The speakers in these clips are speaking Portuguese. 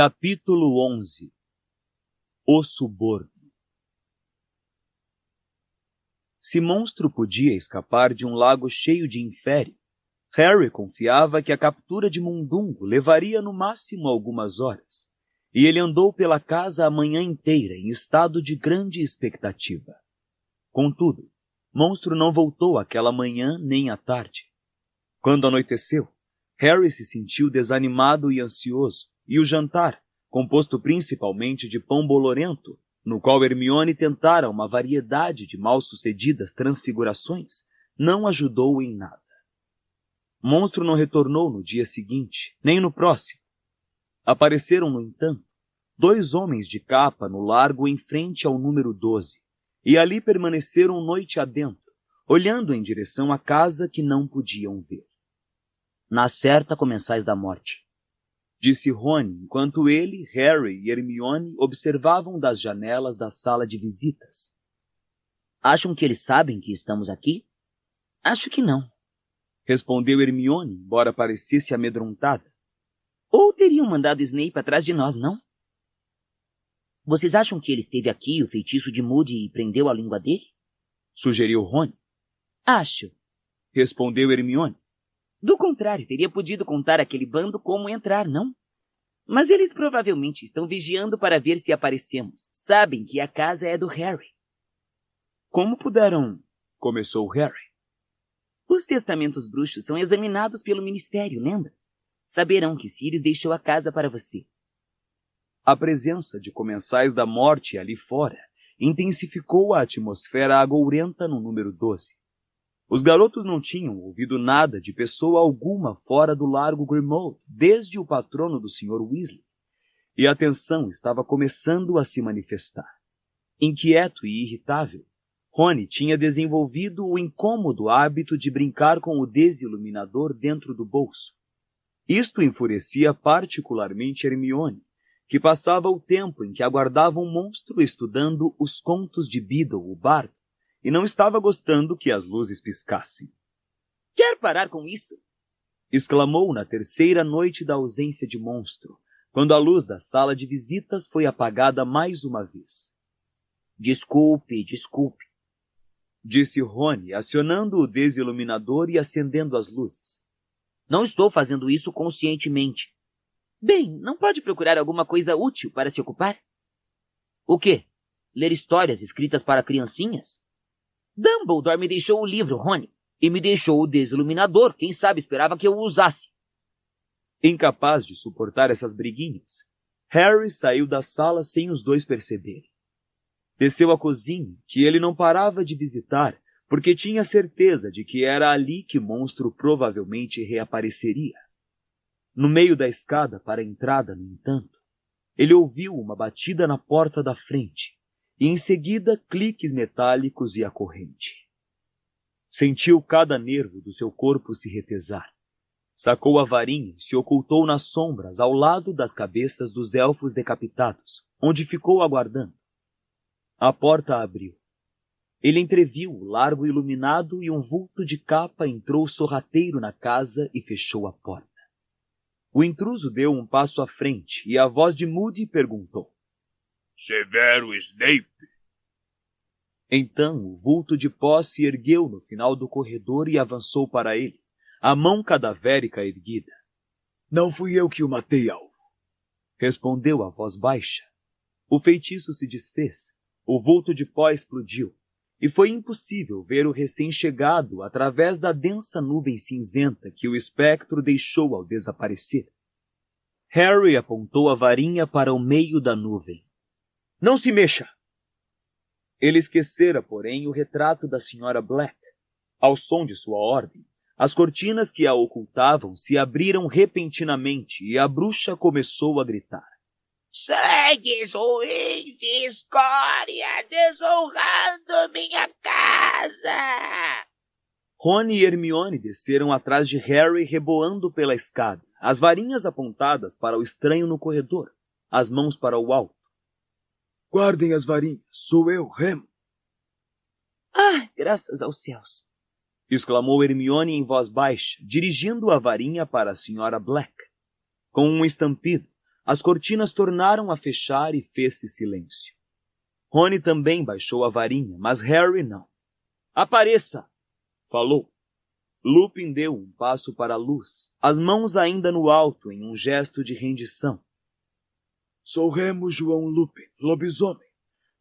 Capítulo 11. O suborno. Se monstro podia escapar de um lago cheio de infério, Harry confiava que a captura de Mundungo levaria no máximo algumas horas, e ele andou pela casa a manhã inteira em estado de grande expectativa. Contudo, monstro não voltou aquela manhã nem à tarde. Quando anoiteceu, Harry se sentiu desanimado e ansioso, e o jantar, composto principalmente de pão bolorento, no qual Hermione tentara uma variedade de mal-sucedidas transfigurações, não ajudou em nada. Monstro não retornou no dia seguinte, nem no próximo. Apareceram, no entanto, 2 homens de capa no largo em frente ao número 12, e ali permaneceram noite adentro, olhando em direção à casa que não podiam ver. Na certa comensais da morte, disse Rony, enquanto ele, Harry e Hermione observavam das janelas da sala de visitas. Acham que eles sabem que estamos aqui? Acho que não, respondeu Hermione, embora parecesse amedrontada. Ou teriam mandado Snape atrás de nós, não? Vocês acham que ele esteve aqui e o feitiço de Moody e prendeu a língua dele? Sugeriu Rony. Acho, respondeu Hermione. Do contrário, teria podido contar àquele bando como entrar, não? Mas eles provavelmente estão vigiando para ver se aparecemos. Sabem que a casa é do Harry. Como puderam? Começou Harry. Os testamentos bruxos são examinados pelo Ministério, lembra? Saberão que Sirius deixou a casa para você. A presença de comensais da morte ali fora intensificou a atmosfera agourenta no número 12. Os garotos não tinham ouvido nada de pessoa alguma fora do Largo Grimmauld, desde o patrono do Sr. Weasley, e a tensão estava começando a se manifestar. Inquieto e irritável, Rony tinha desenvolvido o incômodo hábito de brincar com o desiluminador dentro do bolso. Isto enfurecia particularmente Hermione, que passava o tempo em que aguardava um monstro estudando os contos de Beedle, o bardo, e não estava gostando que as luzes piscassem. Quer parar com isso? Exclamou na terceira noite da ausência de monstro, quando a luz da sala de visitas foi apagada mais uma vez. Desculpe, disse Rony, acionando o desiluminador e acendendo as luzes. Não estou fazendo isso conscientemente. Bem, não pode procurar alguma coisa útil para se ocupar? O quê? Ler histórias escritas para criancinhas? Dumbledore me deixou o livro, Rony, e me deixou o desiluminador. Quem sabe esperava que eu o usasse. Incapaz de suportar essas briguinhas, Harry saiu da sala sem os dois perceberem. Desceu à cozinha, que ele não parava de visitar, porque tinha certeza de que era ali que o monstro provavelmente reapareceria. No meio da escada para a entrada, no entanto, ele ouviu uma batida na porta da frente, e em seguida cliques metálicos e a corrente. Sentiu cada nervo do seu corpo se retesar. Sacou a varinha e se ocultou nas sombras ao lado das cabeças dos elfos decapitados, onde ficou aguardando. A porta abriu. Ele entreviu o largo iluminado e um vulto de capa entrou sorrateiro na casa e fechou a porta. O intruso deu um passo à frente e a voz de Moody perguntou: Severo Snape? Então o vulto de pó se ergueu no final do corredor e avançou para ele, a mão cadavérica erguida. Não fui eu que o matei, alvo, respondeu a voz baixa. O feitiço se desfez, o vulto de pó explodiu, e foi impossível ver o recém-chegado através da densa nuvem cinzenta que o espectro deixou ao desaparecer. Harry apontou a varinha para o meio da nuvem. Não se mexa! Ele esquecera, porém, o retrato da Sra. Black. Ao som de sua ordem, as cortinas que a ocultavam se abriram repentinamente e a bruxa começou a gritar. Sangues ruins e escória desonrando minha casa! Rony e Hermione desceram atrás de Harry reboando pela escada, as varinhas apontadas para o estranho no corredor, as mãos para o alto. Guardem as varinhas, sou eu, Remo. Ah, graças aos céus! Exclamou Hermione em voz baixa, dirigindo a varinha para a Sra. Black. Com um estampido, as cortinas tornaram a fechar e fez-se silêncio. Rony também baixou a varinha, mas Harry não. Apareça! Falou. Lupin deu um passo para a luz, as mãos ainda no alto em um gesto de rendição. Sou Remo João Lupin, lobisomem,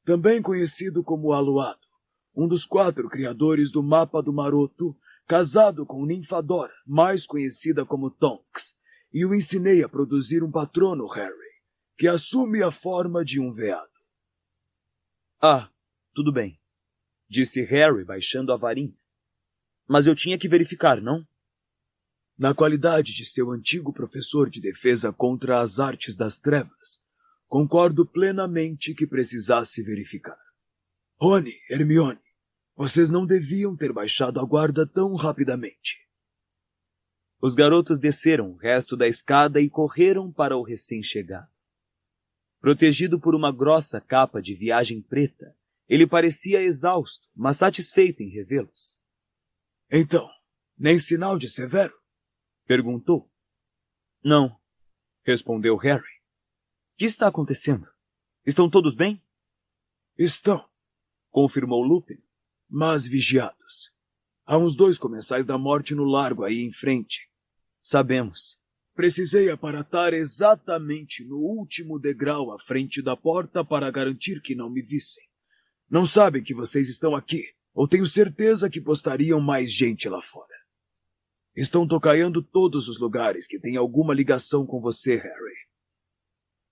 também conhecido como Aluado, um dos 4 criadores do mapa do Maroto, casado com Ninfadora, mais conhecida como Tonks, e o ensinei a produzir um patrono, Harry, que assume a forma de um veado. Ah, tudo bem, disse Harry baixando a varinha. Mas eu tinha que verificar, não? Na qualidade de seu antigo professor de defesa contra as artes das trevas, concordo plenamente que precisasse verificar. Rony, Hermione, vocês não deviam ter baixado a guarda tão rapidamente. Os garotos desceram o resto da escada e correram para o recém-chegado. Protegido por uma grossa capa de viagem preta, ele parecia exausto, mas satisfeito em revê-los. Então, nem sinal de severo? Perguntou. Não, respondeu Harry. O que está acontecendo? Estão todos bem? Estão, confirmou Lupin. Mas vigiados. Há uns 2 comensais da morte no largo aí em frente. Sabemos. Precisei aparatar exatamente no último degrau à frente da porta para garantir que não me vissem. Não sabem que vocês estão aqui, ou tenho certeza que postariam mais gente lá fora. Estão tocaiando todos os lugares que têm alguma ligação com você, Harry.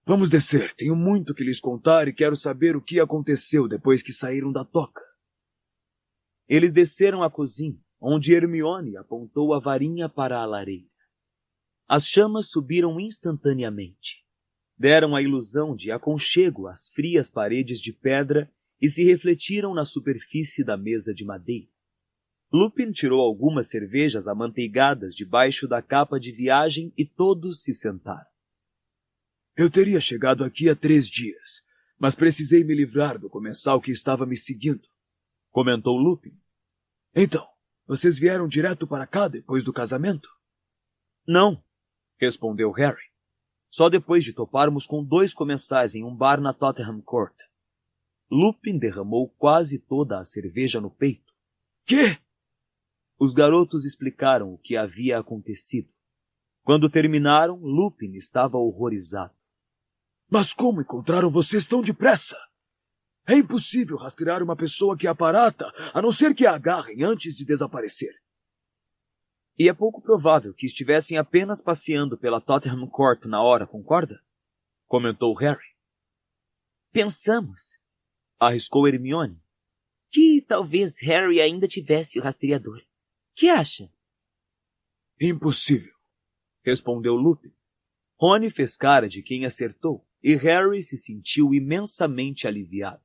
Vamos descer, tenho muito que lhes contar e quero saber o que aconteceu depois que saíram da toca. Eles desceram à cozinha, onde Hermione apontou a varinha para a lareira. As chamas subiram instantaneamente. Deram a ilusão de aconchego às frias paredes de pedra e se refletiram na superfície da mesa de madeira. Lupin tirou algumas cervejas amanteigadas debaixo da capa de viagem e todos se sentaram. Eu teria chegado aqui há 3 dias, mas precisei me livrar do comensal que estava me seguindo, comentou Lupin. Então, vocês vieram direto para cá depois do casamento? Não, respondeu Harry. Só depois de toparmos com 2 comensais em um bar na Tottenham Court. Lupin derramou quase toda a cerveja no peito. Quê? Os garotos explicaram o que havia acontecido. Quando terminaram, Lupin estava horrorizado. Mas como encontraram vocês tão depressa? É impossível rastrear uma pessoa que aparata, a não ser que a agarrem antes de desaparecer. E é pouco provável que estivessem apenas passeando pela Tottenham Court na hora, concorda? Comentou Harry. Pensamos, arriscou Hermione, que talvez Harry ainda tivesse o rastreador. Que acha? Impossível, respondeu Lupin. Rony fez cara de quem acertou e Harry se sentiu imensamente aliviado.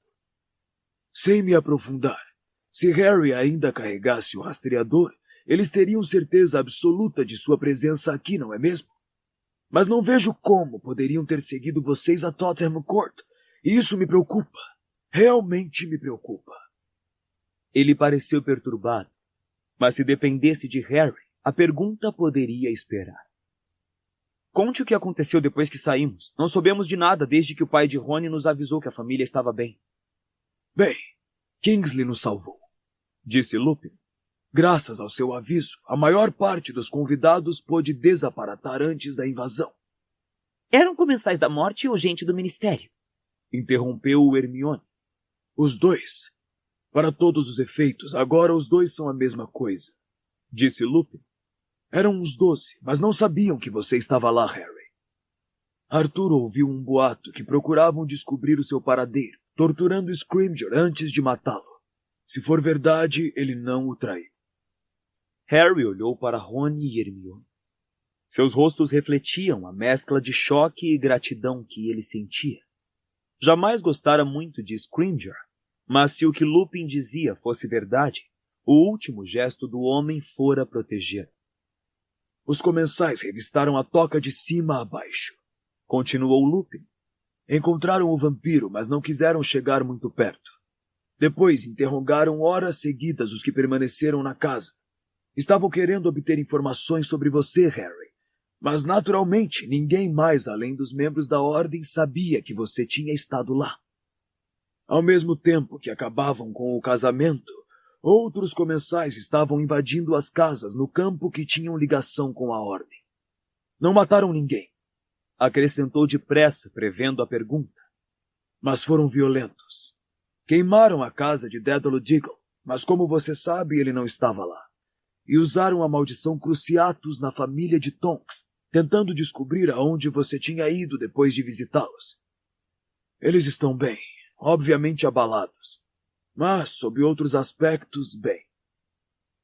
Sem me aprofundar, se Harry ainda carregasse o rastreador, eles teriam certeza absoluta de sua presença aqui, não é mesmo? Mas não vejo como poderiam ter seguido vocês a Tottenham Court, e isso me preocupa. Realmente me preocupa. Ele pareceu perturbado, mas se dependesse de Harry, a pergunta poderia esperar. Conte o que aconteceu depois que saímos. Não soubemos de nada desde que o pai de Rony nos avisou que a família estava bem. Bem, Kingsley nos salvou, disse Lupin. Graças ao seu aviso, a maior parte dos convidados pôde desaparatar antes da invasão. Eram comensais da morte ou gente do ministério? Interrompeu o Hermione. Os 2. Para todos os efeitos, agora os 2 são a mesma coisa, disse Lupin. Eram uns 12, mas não sabiam que você estava lá, Harry. Arthur ouviu um boato que procuravam descobrir o seu paradeiro, torturando Scrimgeour antes de matá-lo. Se for verdade, ele não o traiu. Harry olhou para Rony e Hermione. Seus rostos refletiam a mescla de choque e gratidão que ele sentia. Jamais gostara muito de Scrimgeour, mas se o que Lupin dizia fosse verdade, o último gesto do homem fora proteger. Os comensais revistaram a toca de cima a baixo, continuou Lupin. Encontraram o vampiro, mas não quiseram chegar muito perto. Depois interrogaram horas seguidas os que permaneceram na casa. Estavam querendo obter informações sobre você, Harry, Mas, naturalmente, ninguém mais além dos membros da Ordem sabia que você tinha estado lá. Ao mesmo tempo que acabavam com o casamento, outros comensais estavam invadindo as casas no campo que tinham ligação com a Ordem. Não mataram ninguém, acrescentou depressa, prevendo a pergunta. Mas foram violentos. Queimaram a casa de Dédalo Diggle, mas como você sabe, ele não estava lá. E usaram a maldição Cruciatus na família de Tonks, tentando descobrir aonde você tinha ido depois de visitá-los. Eles estão bem, obviamente abalados, mas, sob outros aspectos, bem.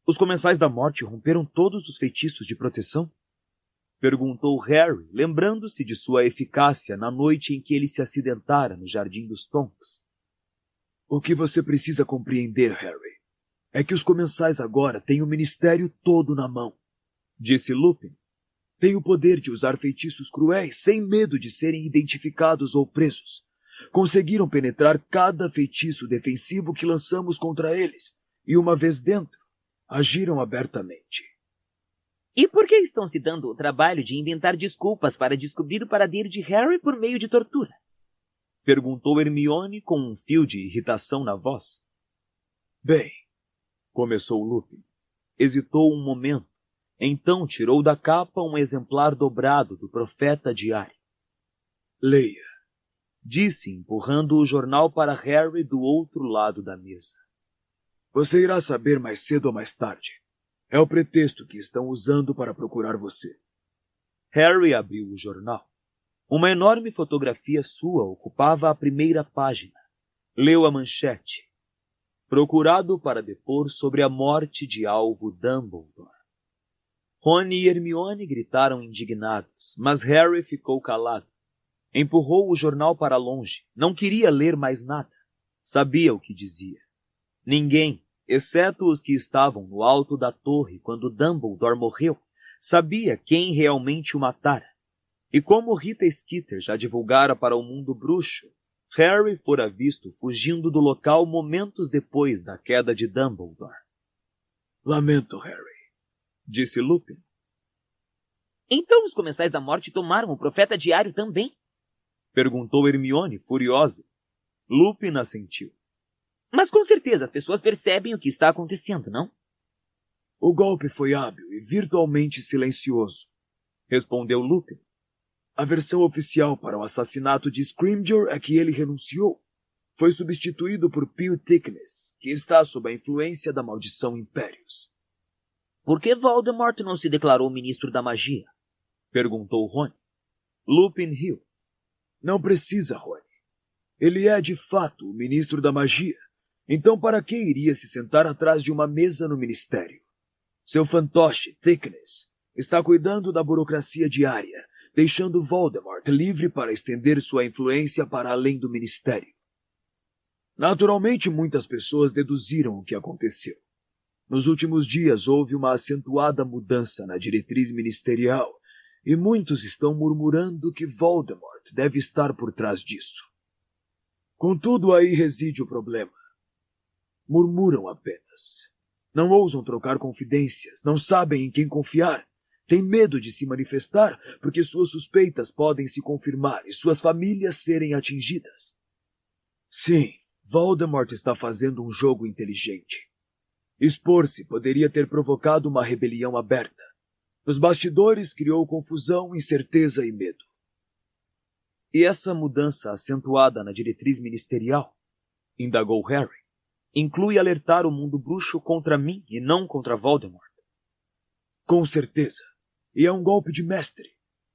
Os comensais da morte romperam todos os feitiços de proteção? Perguntou Harry, lembrando-se de sua eficácia na noite em que ele se acidentara no Jardim dos Tonks. O que você precisa compreender, Harry, é que os comensais agora têm o ministério todo na mão, disse Lupin. Têm o poder de usar feitiços cruéis sem medo de serem identificados ou presos. Conseguiram penetrar cada feitiço defensivo que lançamos contra eles, e uma vez dentro, agiram abertamente. E por que estão se dando o trabalho de inventar desculpas para descobrir o paradeiro de Harry por meio de tortura? Perguntou Hermione com um fio de irritação na voz. Bem, começou Lupin. Hesitou um momento. Então tirou da capa um exemplar dobrado do Profeta Diário. Leia, disse, empurrando o jornal para Harry do outro lado da mesa. Você irá saber mais cedo ou mais tarde. É o pretexto que estão usando para procurar você. Harry abriu o jornal. Uma enorme fotografia sua ocupava a primeira página. Leu a manchete. Procurado para depor sobre a morte de Alvo Dumbledore. Rony e Hermione gritaram indignados, mas Harry ficou calado. Empurrou o jornal para longe. Não queria ler mais nada. Sabia o que dizia. Ninguém, exceto os que estavam no alto da torre quando Dumbledore morreu, sabia quem realmente o matara. E como Rita Skeeter já divulgara para o mundo bruxo, Harry fora visto fugindo do local momentos depois da queda de Dumbledore. Lamento, Harry, disse Lupin. Então os comensais da morte tomaram o Profeta Diário também? Perguntou Hermione, furiosa. Lupin assentiu. Mas com certeza as pessoas percebem o que está acontecendo, não? O golpe foi hábil e virtualmente silencioso, respondeu Lupin. A versão oficial para o assassinato de Scrimgeour é que ele renunciou. Foi substituído por Peel Thickness, que está sob a influência da maldição Impérios. Por que Voldemort não se declarou ministro da magia? Perguntou Rony. Lupin riu. Não precisa, Rony. Ele é, de fato, o ministro da magia. Então para que iria se sentar atrás de uma mesa no ministério? Seu fantoche, Thickness, está cuidando da burocracia diária, deixando Voldemort livre para estender sua influência para além do ministério. Naturalmente, muitas pessoas deduziram o que aconteceu. Nos últimos dias houve uma acentuada mudança na diretriz ministerial, e muitos estão murmurando que Voldemort deve estar por trás disso. Contudo, aí reside o problema. Murmuram apenas. Não ousam trocar confidências, não sabem em quem confiar. Têm medo de se manifestar porque suas suspeitas podem se confirmar e suas famílias serem atingidas. Sim, Voldemort está fazendo um jogo inteligente. Expor-se poderia ter provocado uma rebelião aberta. Nos bastidores criou confusão, incerteza e medo. E essa mudança acentuada na diretriz ministerial, indagou Harry, inclui alertar o mundo bruxo contra mim e não contra Voldemort. Com certeza. E é um golpe de mestre.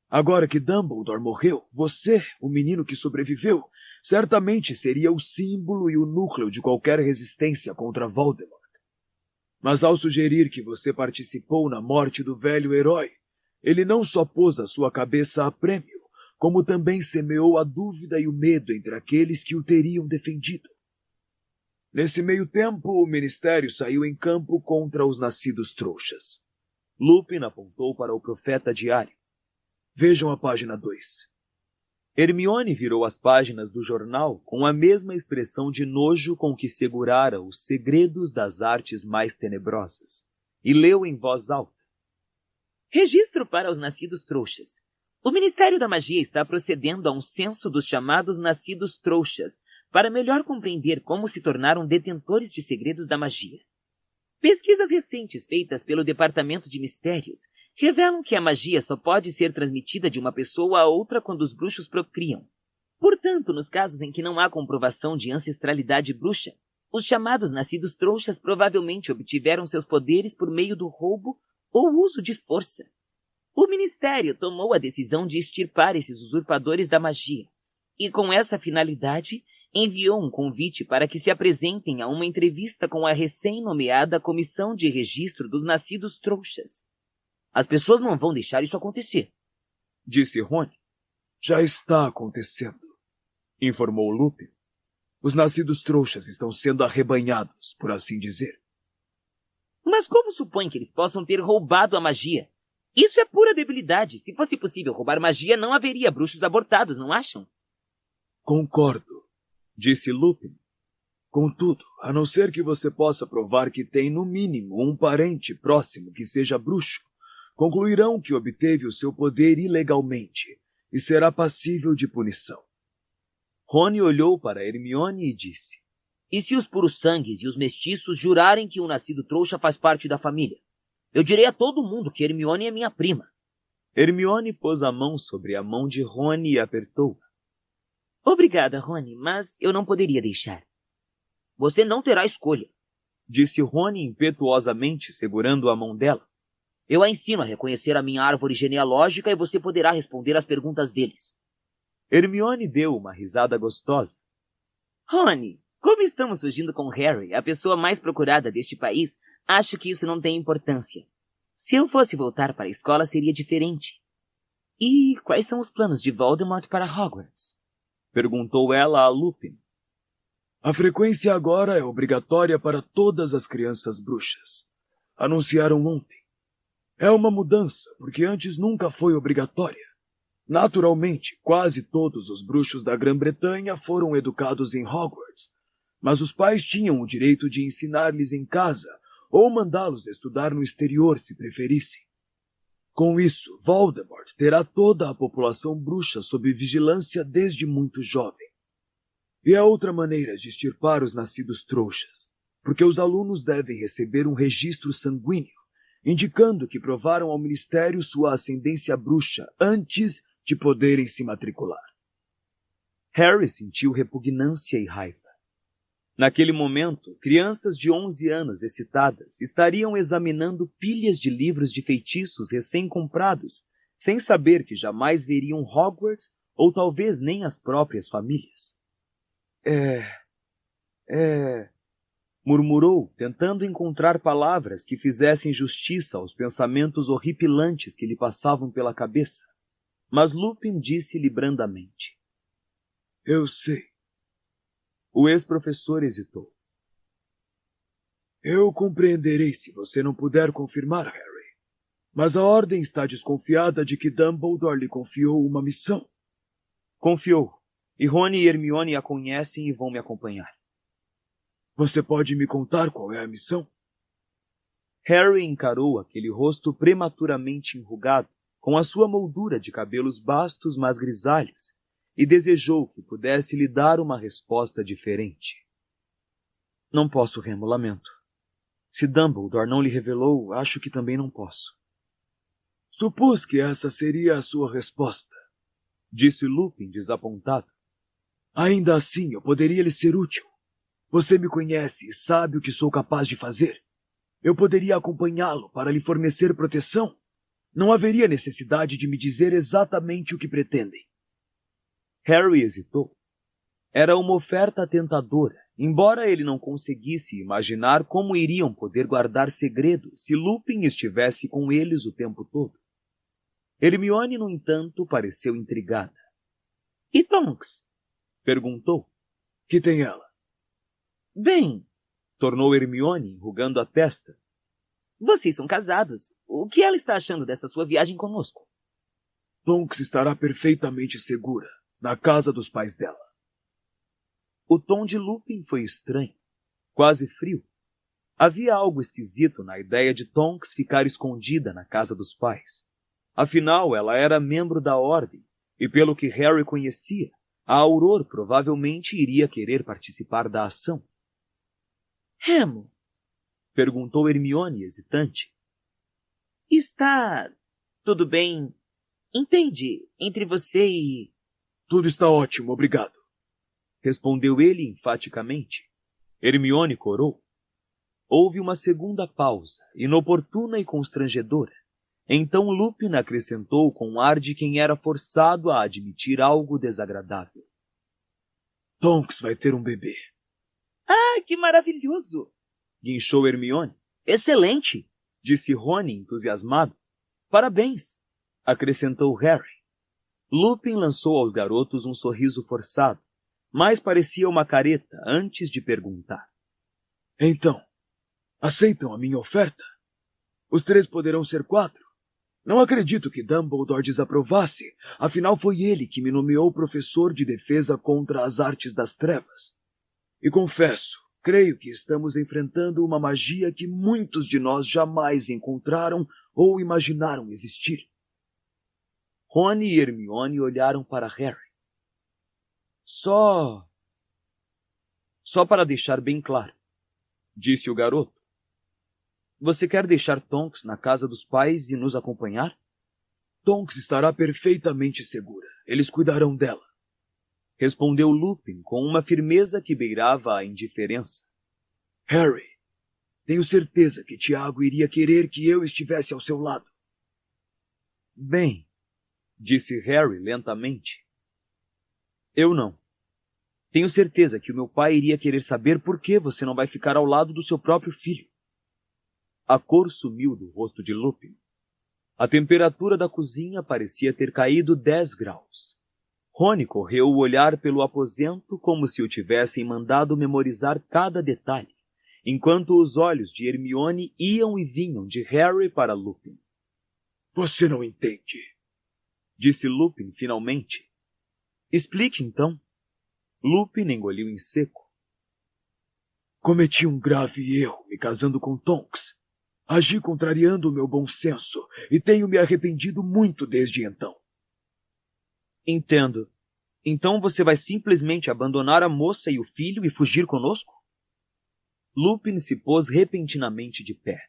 Agora que Dumbledore morreu, você, o menino que sobreviveu, certamente seria o símbolo e o núcleo de qualquer resistência contra Voldemort. Mas ao sugerir que você participou na morte do velho herói, ele não só pôs a sua cabeça a prêmio, como também semeou a dúvida e o medo entre aqueles que o teriam defendido. Nesse meio tempo, o ministério saiu em campo contra os nascidos trouxas. Lupin apontou para o Profeta Diário. Vejam a página 2. Hermione virou as páginas do jornal com a mesma expressão de nojo com que segurara os segredos das artes mais tenebrosas, e leu em voz alta. Registro para os nascidos trouxas. O Ministério da Magia está procedendo a um censo dos chamados nascidos trouxas, para melhor compreender como se tornaram detentores de segredos da magia. Pesquisas recentes feitas pelo Departamento de Mistérios revelam que a magia só pode ser transmitida de uma pessoa a outra quando os bruxos procriam. Portanto, nos casos em que não há comprovação de ancestralidade bruxa, os chamados nascidos trouxas provavelmente obtiveram seus poderes por meio do roubo ou uso de força. O Ministério tomou a decisão de extirpar esses usurpadores da magia, e com essa finalidade, enviou um convite para que se apresentem a uma entrevista com a recém-nomeada Comissão de Registro dos Nascidos Trouxas. As pessoas não vão deixar isso acontecer, disse Rony. Já está acontecendo, informou Lupin. Os nascidos trouxas estão sendo arrebanhados, por assim dizer. Mas como supõe que eles possam ter roubado a magia? Isso é pura debilidade. Se fosse possível roubar magia, não haveria bruxos abortados, não acham? Concordo, disse Lupin. Contudo, a não ser que você possa provar que tem, no mínimo, um parente próximo que seja bruxo, concluirão que obteve o seu poder ilegalmente e será passível de punição. Rony olhou para Hermione e disse: E se os puros-sangues e os mestiços jurarem que o nascido trouxa faz parte da família? Eu direi a todo mundo que Hermione é minha prima. Hermione pôs a mão sobre a mão de Rony e apertou-a. Obrigada, Rony, mas eu não poderia deixar. Você não terá escolha, disse Rony impetuosamente, segurando a mão dela. Eu a ensino a reconhecer a minha árvore genealógica e você poderá responder às perguntas deles. Hermione deu uma risada gostosa. Rony, como estamos fugindo com Harry, a pessoa mais procurada deste país, acho que isso não tem importância. Se eu fosse voltar para a escola, seria diferente. E quais são os planos de Voldemort para Hogwarts? Perguntou ela a Lupin. A frequência agora é obrigatória para todas as crianças bruxas. Anunciaram ontem. É uma mudança, porque antes nunca foi obrigatória. Naturalmente, quase todos os bruxos da Grã-Bretanha foram educados em Hogwarts, mas os pais tinham o direito de ensinar-lhes em casa ou mandá-los estudar no exterior se preferissem. Com isso, Voldemort terá toda a população bruxa sob vigilância desde muito jovem. E é outra maneira de extirpar os nascidos trouxas, porque os alunos devem receber um registro sanguíneo, indicando que provaram ao Ministério sua ascendência bruxa antes de poderem se matricular. Harry sentiu repugnância e raiva. Naquele momento, crianças de 11 anos excitadas estariam examinando pilhas de livros de feitiços recém-comprados, sem saber que jamais veriam Hogwarts ou talvez nem as próprias famílias. Murmurou, tentando encontrar palavras que fizessem justiça aos pensamentos horripilantes que lhe passavam pela cabeça. Mas Lupin disse-lhe brandamente: Eu sei. O ex-professor hesitou. Eu compreenderei se você não puder confirmar, Harry. Mas a Ordem está desconfiada de que Dumbledore lhe confiou uma missão. Confiou. E Rony e Hermione a conhecem e vão me acompanhar. Você pode me contar qual é a missão? Harry encarou aquele rosto prematuramente enrugado, com a sua moldura de cabelos bastos mas grisalhos, e desejou que pudesse lhe dar uma resposta diferente. Não posso, Remo, lamento. Se Dumbledore não lhe revelou, acho que também não posso. Supus que essa seria a sua resposta, disse Lupin, desapontado. Ainda assim, eu poderia lhe ser útil. Você me conhece e sabe o que sou capaz de fazer. Eu poderia acompanhá-lo para lhe fornecer proteção. Não haveria necessidade de me dizer exatamente o que pretendem. Harry hesitou. Era uma oferta tentadora, embora ele não conseguisse imaginar como iriam poder guardar segredo se Lupin estivesse com eles o tempo todo. Hermione, no entanto, pareceu intrigada. E Tonks? Perguntou. Que tem ela? Bem, tornou Hermione, enrugando a testa. Vocês são casados. O que ela está achando dessa sua viagem conosco? Tonks estará perfeitamente segura, na casa dos pais dela. O tom de Lupin foi estranho, quase frio. Havia algo esquisito na ideia de Tonks ficar escondida na casa dos pais. Afinal, ela era membro da ordem, e pelo que Harry conhecia, a Auror provavelmente iria querer participar da ação. Remo, Perguntou Hermione, hesitante. está tudo bem? Entende, entre você e... Tudo está ótimo, obrigado. Respondeu ele enfaticamente. Hermione corou. Houve uma segunda pausa, inoportuna e constrangedora. Então Lupin acrescentou com um ar de quem era forçado a admitir algo desagradável. Tonks vai ter um bebê. Ah, que maravilhoso! Guinchou Hermione. Excelente! Disse Rony, entusiasmado. Parabéns! Acrescentou Harry. Lupin lançou aos garotos um sorriso forçado, mas parecia uma careta antes de perguntar. Então, aceitam a minha oferta? Os 3 poderão ser 4. Não acredito que Dumbledore desaprovasse, afinal foi ele que me nomeou professor de defesa contra as artes das trevas. E confesso, creio que estamos enfrentando uma magia que muitos de nós jamais encontraram ou imaginaram existir. Rony e Hermione olharam para Harry. Só para deixar bem claro, disse o garoto. Você quer deixar Tonks na casa dos pais e nos acompanhar? Tonks estará perfeitamente segura. Eles cuidarão dela. Respondeu Lupin com uma firmeza que beirava a indiferença. Harry, tenho certeza que Tiago iria querer que eu estivesse ao seu lado. Bem, disse Harry lentamente. Eu não. Tenho certeza que o meu pai iria querer saber por que você não vai ficar ao lado do seu próprio filho. A cor sumiu do rosto de Lupin. A temperatura da cozinha parecia ter caído 10 graus. Rony correu o olhar pelo aposento como se o tivessem mandado memorizar cada detalhe, enquanto os olhos de Hermione iam e vinham de Harry para Lupin. Você não entende, disse Lupin finalmente. Explique então. Lupin engoliu em seco. Cometi um grave erro me casando com Tonks. Agi contrariando o meu bom senso e tenho me arrependido muito desde então. Entendo. Então você vai simplesmente abandonar a moça e o filho e fugir conosco? Lupin se pôs repentinamente de pé.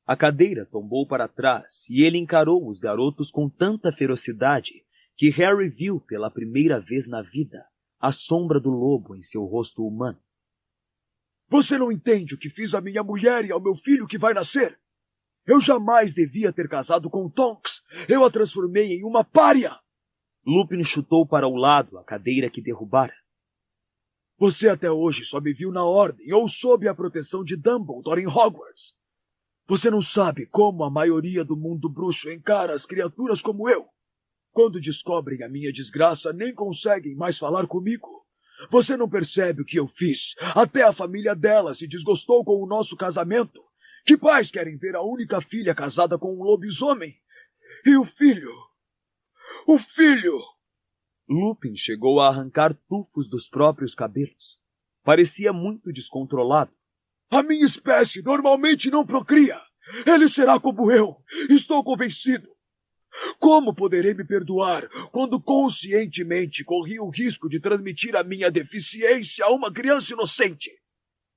A cadeira tombou para trás e ele encarou os garotos com tanta ferocidade que Harry viu pela primeira vez na vida a sombra do lobo em seu rosto humano. Você não entende o que fiz à minha mulher e ao meu filho que vai nascer? Eu jamais devia ter casado com Tonks. Eu a transformei em uma pária. Lupin chutou para o lado a cadeira que derrubara. Você até hoje só me viu na ordem ou sob a proteção de Dumbledore em Hogwarts. Você não sabe como a maioria do mundo bruxo encara as criaturas como eu. Quando descobrem a minha desgraça, nem conseguem mais falar comigo. Você não percebe o que eu fiz? Até a família dela se desgostou com o nosso casamento. Que pais querem ver a única filha casada com um lobisomem? E o filho? O filho! Lupin chegou a arrancar tufos dos próprios cabelos. Parecia muito descontrolado. A minha espécie normalmente não procria. Ele será como eu. Estou convencido. Como poderei me perdoar quando conscientemente corri o risco de transmitir a minha deficiência a uma criança inocente?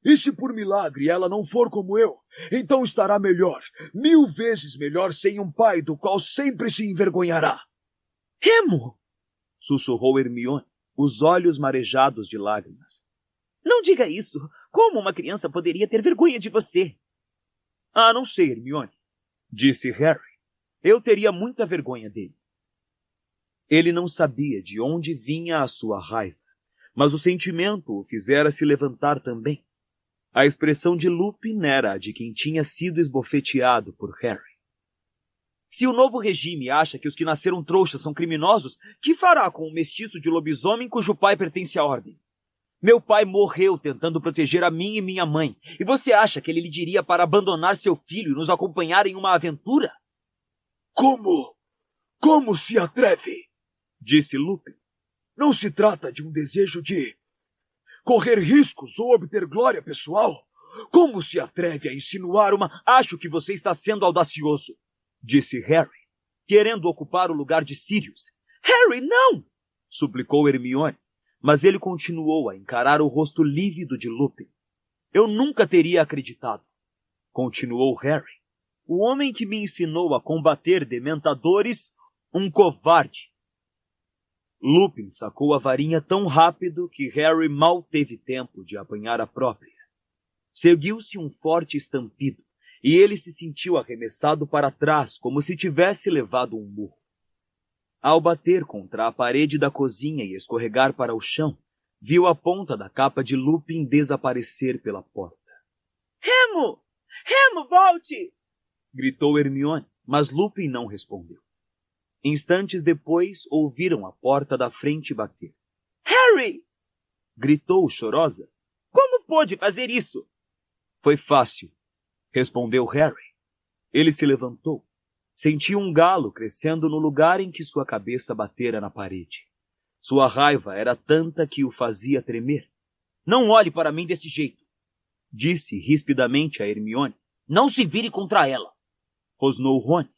E se por milagre ela não for como eu, então estará melhor, 1000 vezes melhor sem um pai do qual sempre se envergonhará. Remo! Sussurrou Hermione, os olhos marejados de lágrimas. Não diga isso! Como uma criança poderia ter vergonha de você? Ah, não sei, Hermione, disse Harry. Eu teria muita vergonha dele. Ele não sabia de onde vinha a sua raiva, mas o sentimento o fizera se levantar também. A expressão de Lupin era a de quem tinha sido esbofeteado por Harry. Se o novo regime acha que os que nasceram trouxas são criminosos, que fará com um mestiço de lobisomem cujo pai pertence à ordem? Meu pai morreu tentando proteger a mim e minha mãe, e você acha que ele lhe diria para abandonar seu filho e nos acompanhar em uma aventura? Como? Como se atreve? Disse Lupin. Não se trata de um desejo de correr riscos ou obter glória pessoal. Como se atreve a insinuar uma... Acho que você está sendo audacioso, disse Harry, querendo ocupar o lugar de Sirius. Harry, não! Suplicou Hermione, mas ele continuou a encarar o rosto lívido de Lupin. Eu nunca teria acreditado, continuou Harry. O homem que me ensinou a combater dementadores, um covarde. Lupin sacou a varinha tão rápido que Harry mal teve tempo de apanhar a própria. Seguiu-se um forte estampido, e ele se sentiu arremessado para trás como se tivesse levado um murro. Ao bater contra a parede da cozinha e escorregar para o chão, viu a ponta da capa de Lupin desaparecer pela porta. Remo! Remo, volte! Gritou Hermione, mas Lupin não respondeu. Instantes depois, ouviram a porta da frente bater. Harry! Gritou chorosa. Como pôde fazer isso? Foi fácil, respondeu Harry. Ele se levantou. Sentiu um galo crescendo no lugar em que sua cabeça batera na parede. Sua raiva era tanta que o fazia tremer. Não olhe para mim desse jeito, disse rispidamente a Hermione. Não se vire contra ela, rosnou Rony.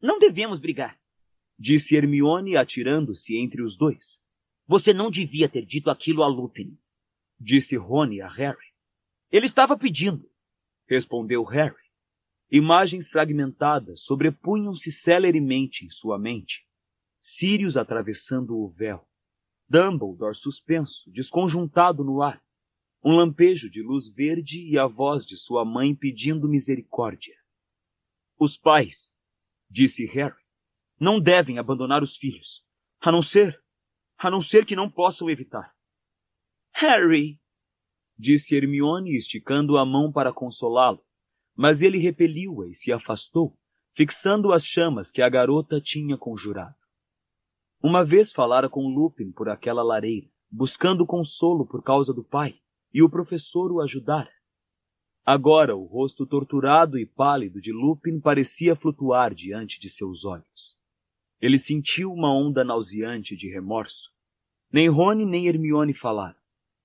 Não devemos brigar, disse Hermione atirando-se entre os dois. Você não devia ter dito aquilo a Lupin, disse Rony a Harry. Ele estava pedindo, respondeu Harry. Imagens fragmentadas sobrepunham-se celeremente em sua mente. Sirius atravessando o véu. Dumbledore suspenso, desconjuntado no ar. Um lampejo de luz verde e a voz de sua mãe pedindo misericórdia. Os pais, disse Harry, não devem abandonar os filhos, a não ser que não possam evitar. Harry, disse Hermione esticando a mão para consolá-lo, mas ele repeliu-a e se afastou, fixando as chamas que a garota tinha conjurado. Uma vez falara com Lupin por aquela lareira, buscando consolo por causa do pai, e o professor o ajudara. Agora o rosto torturado e pálido de Lupin parecia flutuar diante de seus olhos. Ele sentiu uma onda nauseante de remorso. Nem Rony nem Hermione falaram,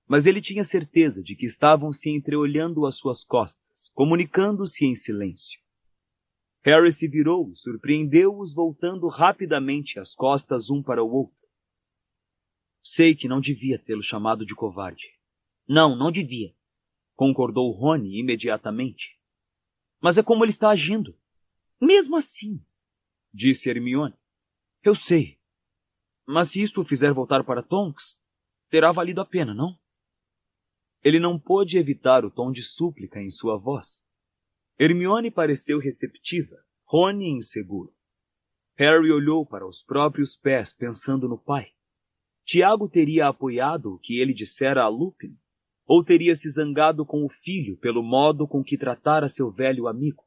mas ele tinha certeza de que estavam se entreolhando às suas costas, comunicando-se em silêncio. Harry se virou e surpreendeu-os voltando rapidamente as costas um para o outro. Sei que não devia tê-lo chamado de covarde. Não devia, concordou Rony imediatamente. Mas é como ele está agindo. Mesmo assim, disse Hermione. Eu sei. Mas se isto o fizer voltar para Tonks, terá valido a pena, não? Ele não pôde evitar o tom de súplica em sua voz. Hermione pareceu receptiva, Rony inseguro. Harry olhou para os próprios pés, pensando no pai. Tiago teria apoiado o que ele dissera a Lupin? Ou teria se zangado com o filho pelo modo com que tratara seu velho amigo?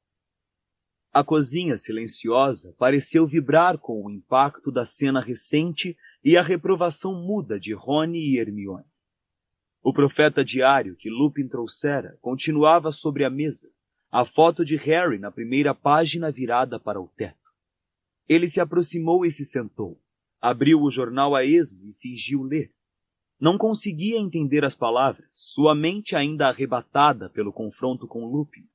A cozinha silenciosa pareceu vibrar com o impacto da cena recente e a reprovação muda de Rony e Hermione. O profeta diário que Lupin trouxera continuava sobre a mesa, a foto de Harry na primeira página virada para o teto. Ele se aproximou e se sentou, abriu o jornal a esmo e fingiu ler. Não conseguia entender as palavras, sua mente ainda arrebatada pelo confronto com Lupin.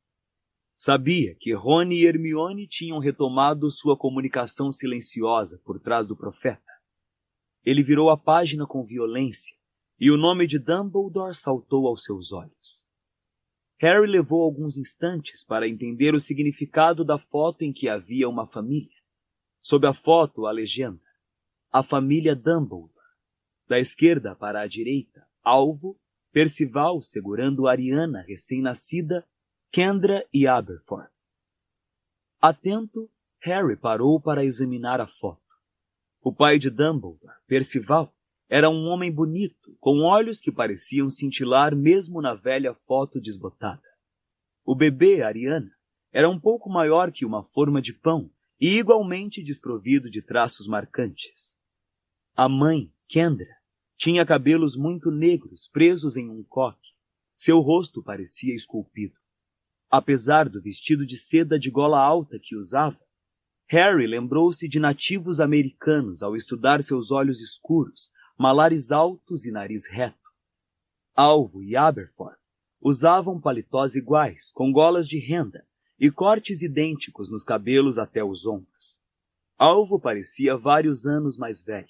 Sabia que Rony e Hermione tinham retomado sua comunicação silenciosa por trás do profeta. Ele virou a página com violência, e o nome de Dumbledore saltou aos seus olhos. Harry levou alguns instantes para entender o significado da foto em que havia uma família. Sob a foto, a legenda: a família Dumbledore. Da esquerda para a direita, alvo, Percival segurando Ariana recém-nascida, Kendra e Aberforth. Atento, Harry parou para examinar a foto. O pai de Dumbledore, Percival, era um homem bonito, com olhos que pareciam cintilar mesmo na velha foto desbotada. O bebê, Ariana, era um pouco maior que uma forma de pão e igualmente desprovido de traços marcantes. A mãe, Kendra, tinha cabelos muito negros presos em um coque. Seu rosto parecia esculpido. Apesar do vestido de seda de gola alta que usava, Harry lembrou-se de nativos americanos ao estudar seus olhos escuros, malares altos e nariz reto. Alvo e Aberforth usavam paletós iguais, com golas de renda, e cortes idênticos nos cabelos até os ombros. Alvo parecia vários anos mais velho,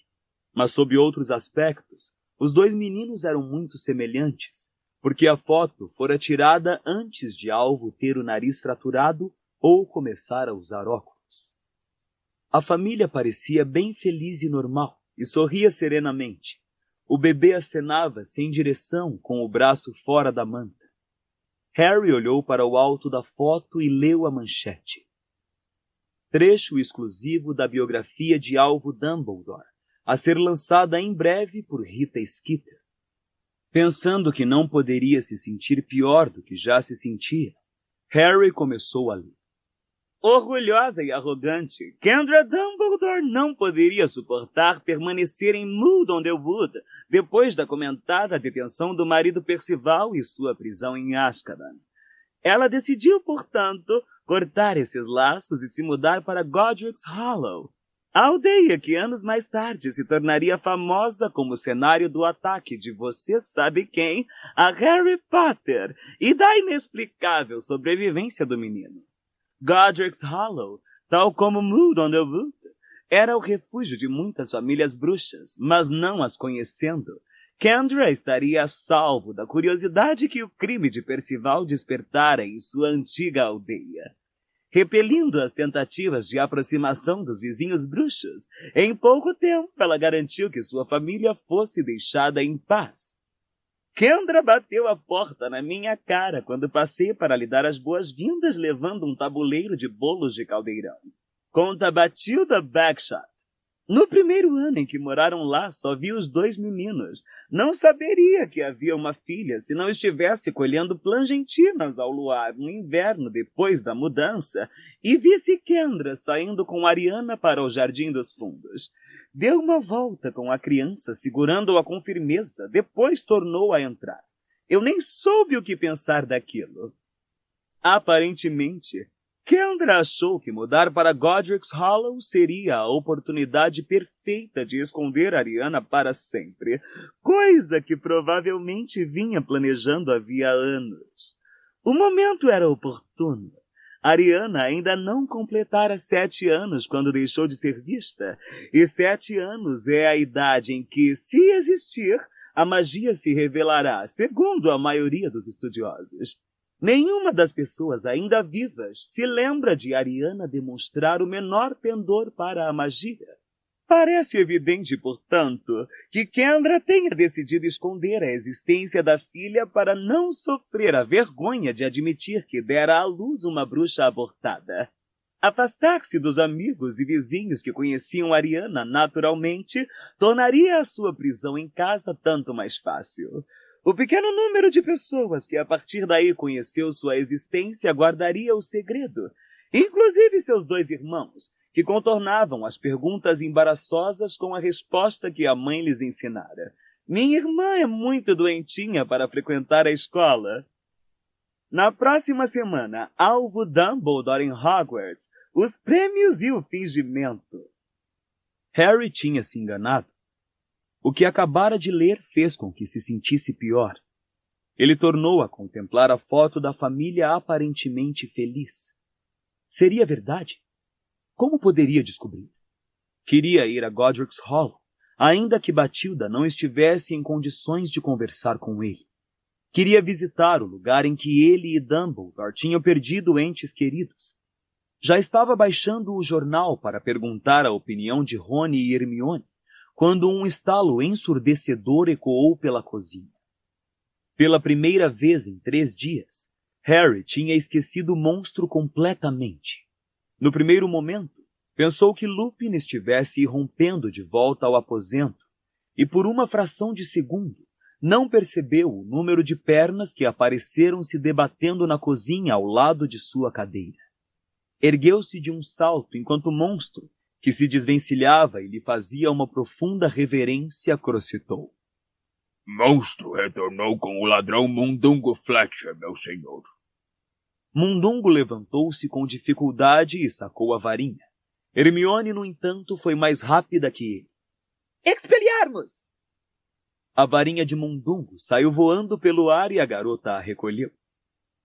mas sob outros aspectos, os dois meninos eram muito semelhantes, porque a foto fora tirada antes de Alvo ter o nariz fraturado ou começar a usar óculos. A família parecia bem feliz e normal, e sorria serenamente. O bebê acenava sem direção, com o braço fora da manta. Harry olhou para o alto da foto e leu a manchete. Trecho exclusivo da biografia de Alvo Dumbledore, a ser lançada em breve por Rita Skeeter. Pensando que não poderia se sentir pior do que já se sentia, Harry começou a ler. Orgulhosa e arrogante, Kendra Dumbledore não poderia suportar permanecer em Moodonderwood depois da comentada detenção do marido Percival e sua prisão em Azkaban. Ela decidiu, portanto, cortar esses laços e se mudar para Godric's Hollow, a aldeia que anos mais tarde se tornaria famosa como cenário do ataque de você sabe quem a Harry Potter e da inexplicável sobrevivência do menino. Godric's Hollow, tal como Moodonderwood, era o refúgio de muitas famílias bruxas, mas não as conhecendo, Kendra estaria a salvo da curiosidade que o crime de Percival despertara em sua antiga aldeia. Repelindo as tentativas de aproximação dos vizinhos bruxos, em pouco tempo ela garantiu que sua família fosse deixada em paz. Kendra bateu a porta na minha cara quando passei para lhe dar as boas-vindas levando um tabuleiro de bolos de caldeirão. Conta Batilda Bagshot. No primeiro ano em que moraram lá, só vi os dois meninos. Não saberia que havia uma filha se não estivesse colhendo plangentinas ao luar no inverno depois da mudança e visse Kendra saindo com Ariana para o Jardim dos Fundos. Deu uma volta com a criança, segurando-a com firmeza, depois tornou a entrar. Eu nem soube o que pensar daquilo. Aparentemente, Kendra achou que mudar para Godric's Hollow seria a oportunidade perfeita de esconder Ariana para sempre, coisa que provavelmente vinha planejando havia anos. O momento era oportuno. Ariana ainda não completara 7 anos quando deixou de ser vista, e 7 anos é a idade em que, se existir, a magia se revelará, segundo a maioria dos estudiosos. Nenhuma das pessoas ainda vivas se lembra de Ariana demonstrar o menor pendor para a magia. Parece evidente, portanto, que Kendra tenha decidido esconder a existência da filha para não sofrer a vergonha de admitir que dera à luz uma bruxa abortada. Afastar-se dos amigos e vizinhos que conheciam Ariana naturalmente tornaria a sua prisão em casa tanto mais fácil. O pequeno número de pessoas que a partir daí conheceu sua existência guardaria o segredo, inclusive seus 2 irmãos, que contornavam as perguntas embaraçosas com a resposta que a mãe lhes ensinara. Minha irmã é muito doentinha para frequentar a escola. Na próxima semana, Alvo Dumbledore em Hogwarts, os prêmios e o fingimento. Harry tinha se enganado. O que acabara de ler fez com que se sentisse pior. Ele tornou a contemplar a foto da família aparentemente feliz. Seria verdade? Como poderia descobrir? Queria ir a Godric's Hollow, ainda que Batilda não estivesse em condições de conversar com ele. Queria visitar o lugar em que ele e Dumbledore tinham perdido entes queridos. Já estava baixando o jornal para perguntar a opinião de Rony e Hermione, quando um estalo ensurdecedor ecoou pela cozinha. Pela primeira vez em 3 dias, Harry tinha esquecido o monstro completamente. No primeiro momento, pensou que Lupin estivesse irrompendo de volta ao aposento, e por uma fração de segundo, não percebeu o número de pernas que apareceram se debatendo na cozinha ao lado de sua cadeira. Ergueu-se de um salto enquanto o monstro, que se desvencilhava e lhe fazia uma profunda reverência, crocitou. Monstro retornou com o ladrão Mundungo Fletcher, meu senhor. Mundungo levantou-se com dificuldade e sacou a varinha. Hermione, no entanto, foi mais rápida que ele. Expelliarmus! A varinha de Mundungo saiu voando pelo ar e a garota a recolheu.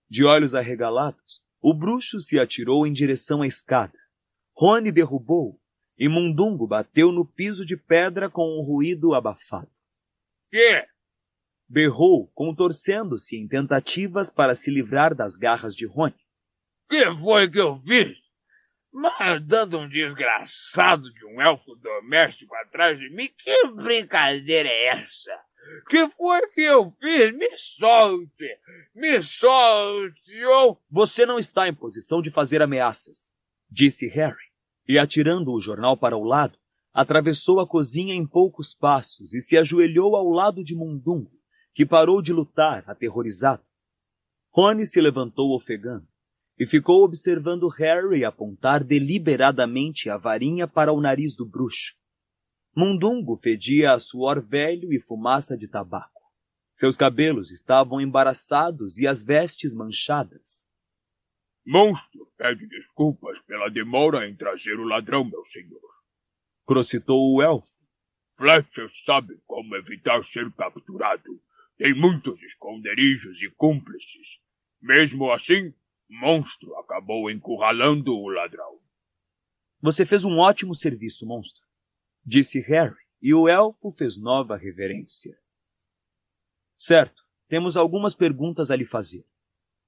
De olhos arregalados, o bruxo se atirou em direção à escada. Rony derrubou-o e Mundungo bateu no piso de pedra com um ruído abafado. Que? Berrou, contorcendo-se em tentativas para se livrar das garras de Rony. Que foi que eu fiz? Mandando um desgraçado de um elfo doméstico atrás de mim? Que brincadeira é essa? Que foi que eu fiz? Me solte! Me solte! Ou... Você não está em posição de fazer ameaças, disse Harry, e atirando o jornal para o lado, atravessou a cozinha em poucos passos e se ajoelhou ao lado de Mundungo, que parou de lutar, aterrorizado. Rony se levantou ofegando e ficou observando Harry apontar deliberadamente a varinha para o nariz do bruxo. Mundungo fedia a suor velho e fumaça de tabaco. Seus cabelos estavam embaraçados e as vestes manchadas. Monstro pede desculpas pela demora em trazer o ladrão, meu senhor. Crocitou o elfo. Fletcher sabe como evitar ser capturado. Tem muitos esconderijos e cúmplices. Mesmo assim, Monstro acabou encurralando o ladrão. Você fez um ótimo serviço, Monstro, disse Harry, e o elfo fez nova reverência. Certo, temos algumas perguntas a lhe fazer,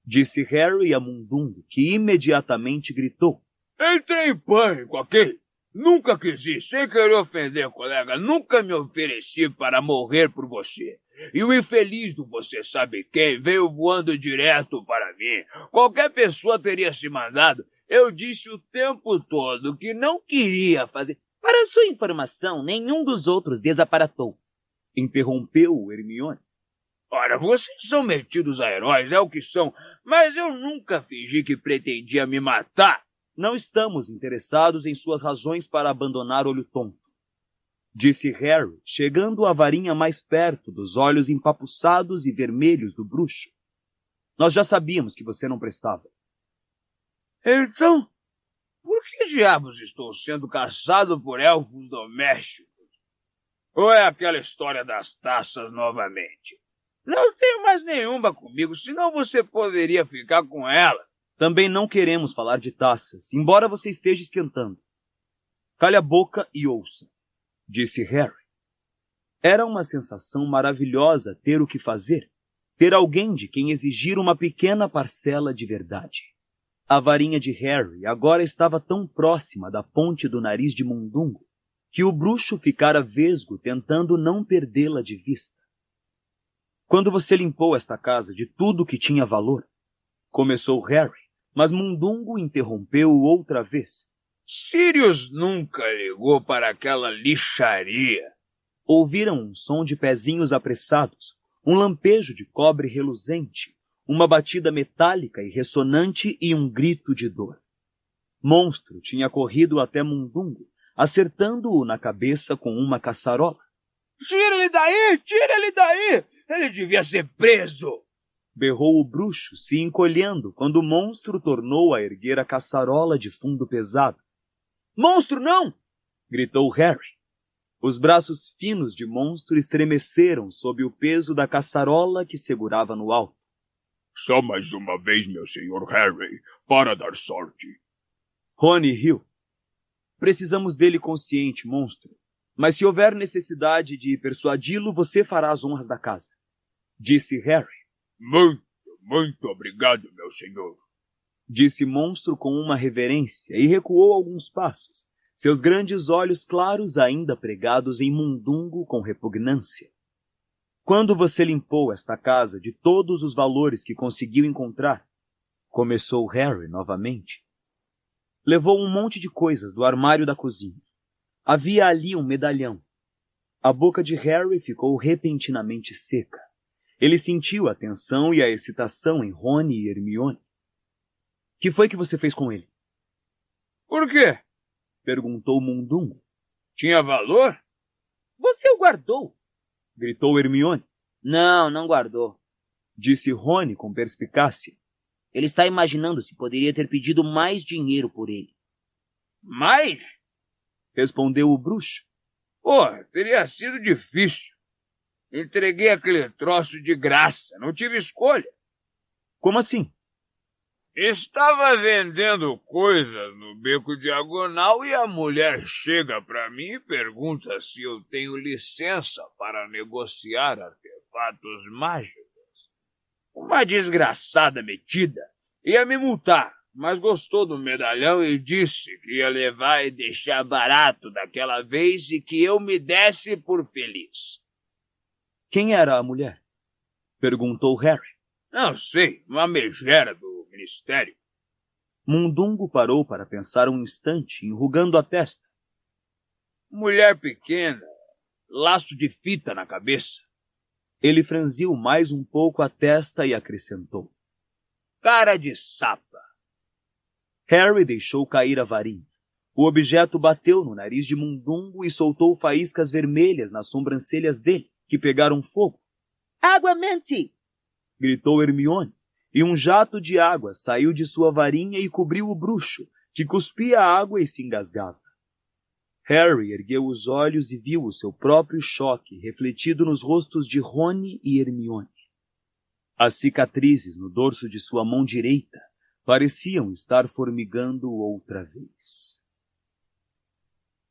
disse Harry a Mundungo, que imediatamente gritou. Entrei em pânico, ok? Nunca quis ir, sem querer ofender, colega. Nunca me ofereci para morrer por você. E o infeliz do você sabe quem veio voando direto para mim. Qualquer pessoa teria se mandado. Eu disse o tempo todo que não queria fazer. Para sua informação, nenhum dos outros desaparatou, interrompeu Hermione. Ora, vocês são metidos a heróis, é o que são. Mas eu nunca fingi que pretendia me matar. Não estamos interessados em suas razões para abandonar Olho Tonto, disse Harry, chegando a varinha mais perto dos olhos empapuçados e vermelhos do bruxo. Nós já sabíamos que você não prestava. Então, por que diabos estou sendo caçado por elfos domésticos? Ou é aquela história das taças novamente? Não tenho mais nenhuma comigo, senão você poderia ficar com elas. Também não queremos falar de taças, embora você esteja esquentando. Calhe a boca e ouça, disse Harry. Era uma sensação maravilhosa ter o que fazer, ter alguém de quem exigir uma pequena parcela de verdade. A varinha de Harry agora estava tão próxima da ponte do nariz de Mundungo que o bruxo ficara vesgo tentando não perdê-la de vista. Quando você limpou esta casa de tudo que tinha valor, começou Harry, mas Mundungo interrompeu-o outra vez. Sirius nunca ligou para aquela lixaria. Ouviram um som de pezinhos apressados, um lampejo de cobre reluzente, uma batida metálica e ressonante e um grito de dor. Monstro tinha corrido até Mundungo, acertando-o na cabeça com uma caçarola. Tira ele daí! Tira ele daí! Ele devia ser preso! Berrou o bruxo, se encolhendo, quando o monstro tornou a erguer a caçarola de fundo pesado. Monstro, não! Gritou Harry. Os braços finos de Monstro estremeceram sob o peso da caçarola que segurava no alto. Só mais uma vez, meu senhor Harry, para dar sorte. Rony riu. Precisamos dele consciente, Monstro. Mas se houver necessidade de persuadi-lo, você fará as honras da casa, disse Harry. Muito obrigado, meu senhor, disse Monstro com uma reverência e recuou alguns passos, seus grandes olhos claros ainda pregados em Mundungo com repugnância. Quando você limpou esta casa de todos os valores que conseguiu encontrar, começou Harry novamente. Levou um monte de coisas do armário da cozinha. Havia ali um medalhão. A boca de Harry ficou repentinamente seca. Ele sentiu a tensão e a excitação em Rony e Hermione. Que foi que você fez com ele? Por quê? Perguntou Mundungo. Tinha valor? Você o guardou, gritou Hermione. Não guardou, disse Rony com perspicácia. Ele está imaginando se poderia ter pedido mais dinheiro por ele. Mais? Respondeu o bruxo. Teria sido difícil. Entreguei aquele troço de graça, não tive escolha. Como assim? Estava vendendo coisas no beco diagonal e a mulher chega para mim e pergunta se eu tenho licença para negociar artefatos mágicos. Uma desgraçada metida ia me multar, mas gostou do medalhão e disse que ia levar e deixar barato daquela vez e que eu me desse por feliz. Quem era a mulher? Perguntou Harry. Não sei, uma megera do ministério. Mundungo parou para pensar um instante, enrugando a testa. Mulher pequena, laço de fita na cabeça. Ele franziu mais um pouco a testa e acrescentou. Cara de sapa. Harry deixou cair a varinha. O objeto bateu no nariz de Mundungo e soltou faíscas vermelhas nas sobrancelhas dele, que pegaram fogo. Água-mente! Gritou Hermione, e um jato de água saiu de sua varinha e cobriu o bruxo, que cuspia água e se engasgava. Harry ergueu os olhos e viu o seu próprio choque refletido nos rostos de Rony e Hermione. As cicatrizes no dorso de sua mão direita pareciam estar formigando outra vez.